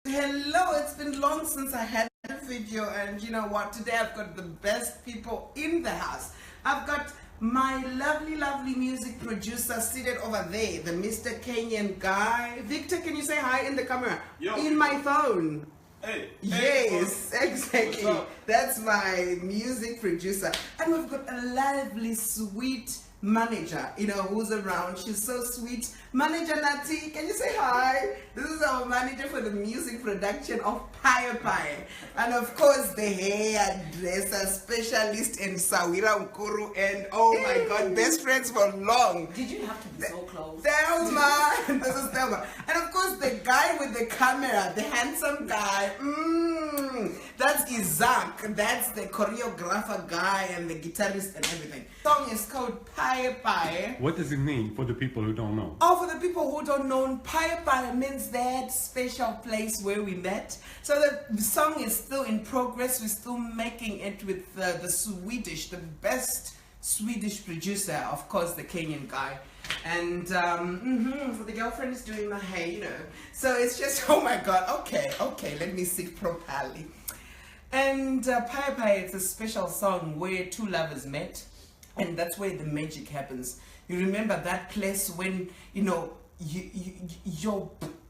Hello, it's been long since I had a video, and you know what, today I've got the best people in the house. I've got my lovely music producer seated over there, the Mr. Kenyan guy. Victor, can you say hi in the camera? Yo. In my phone. Hey. Yes, exactly. What's up? That's my music producer. And we've got a lovely, sweet manager, who's around. She's so sweet. Manager Nati, can you say hi? This is our manager for the music production of Pie. And of course, the hairdresser specialist in Sawira Nkuru. And oh my God, best friends for long. Did you have to be so close? Thelma! This is Thelma. And of course, the guy with the camera, the handsome guy. That's Isaac. That's the choreographer guy and the guitarist and everything. The song is called Pie. What does it mean for the people who don't know? Oh, for the people who don't know, Pie means that special place where we met. So the song is still in progress. We're still making it with the best Swedish producer, of course, the Kenyan guy. And for the girlfriend is doing my hair, So it's just, oh my God, okay, let me sit properly. And Pie, it's a special song where two lovers met, and that's where the magic happens. You remember that place when, your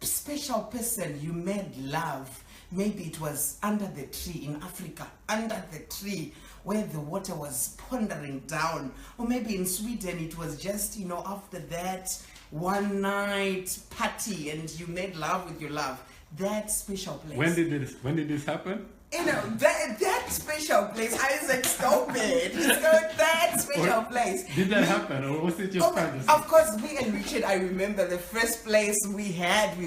special person, you made love. Maybe it was under the tree in Africa, under the tree where the water was pondering down. Or maybe in Sweden, it was just, after that one night party and you made love with your love. That special place. When did this happen? That special place, Isaac, stop it. It's got that special place. Did that happen, or was it just fantasy? Of course, me and Richard, I remember the first place we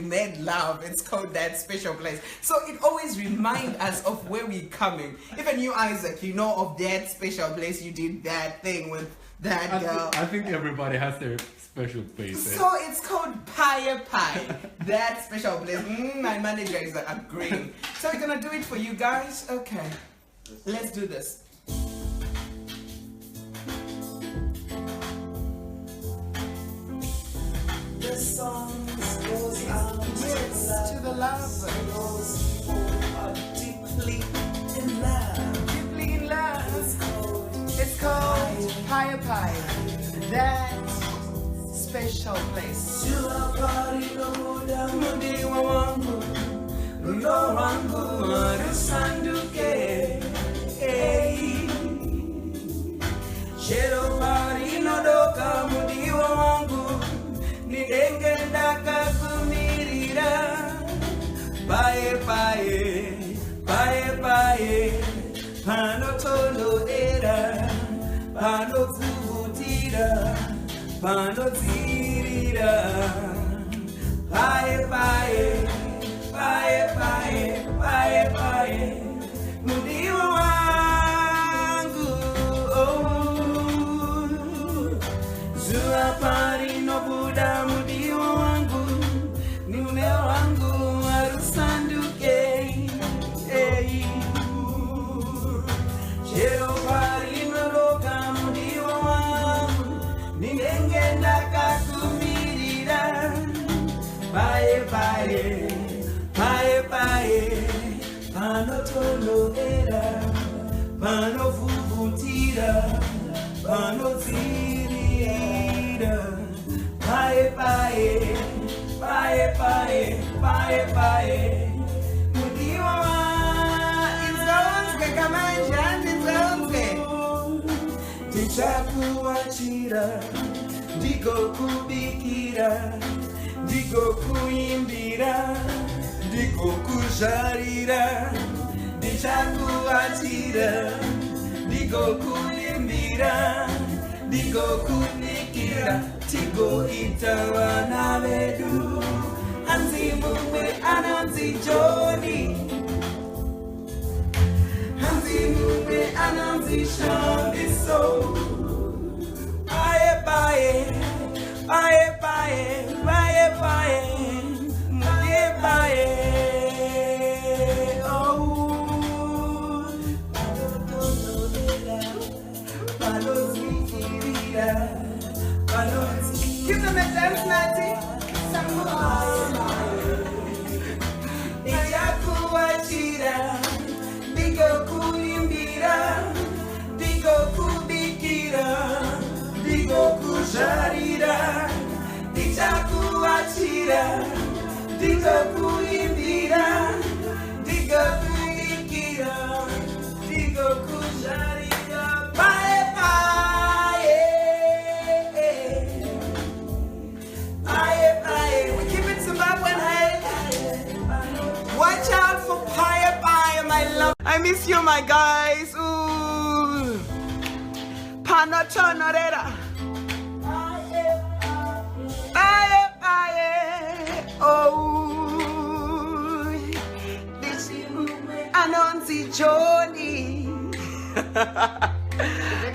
made love. It's called that special place. So it always reminds us of where we're coming. Even you, Isaac, you know of that special place you did that thing with that girl. I think everybody has their special place. So it's called Pie. That special place. My manager is agreeing. So we're gonna do it for you guys. Okay, let's do this. The song goes out to the lovers who are deeply in love. Deeply in love. It's called Pie. That special place. Mudiwa wangu, ndo wangu rusanduke. Shelo pari nodoka mudiwa wangu, nidenge ndaka kumirira. Pae, pano tolo era, pano vuvutira, pano zirira. Pae, mudiwa wangu, zua pari no buda mudiwa wangu, ni mume wangu arusanduke, shero pari no loka mudiwa wangu, ni nengenda kakumirira. Pae, pano tolo era, pano vuvutira, pano zirira. Pae, mudiwa inzonzwe kamanjani inzonzwe. Tichakuachira, ndigo kubikira, ndigo kuimbira, ndigo kujarira. Ndichakuachira, ndigo kuimbira, ndigo kubikira, tigo itawana vedu. Anzi mumwe ananzi Joni, anzi mumwe ananzi Shambiso. Pae, give them a dance, Natty. kuimbira, ndigo kuimbira, ndigo kuikira, ndigo kujarira. Bye bye. Bye bye. We keep it Zimbabwean, hey. Watch out for Bye Bye, my love. I miss you, my guys. Ooh. Panotonorera. Bye bye. Oh. This Anonzi Johnny.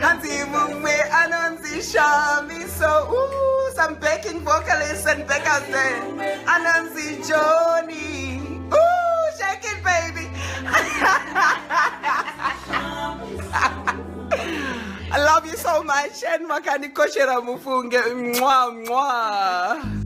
Anzi Mumwe Anonzi Shami. So, ooh, some backing vocalists and backers there. Anonzi Johnny. Ooh, shake it, baby. I love you so much. And makani koshera mufunge. Mwah, mwah.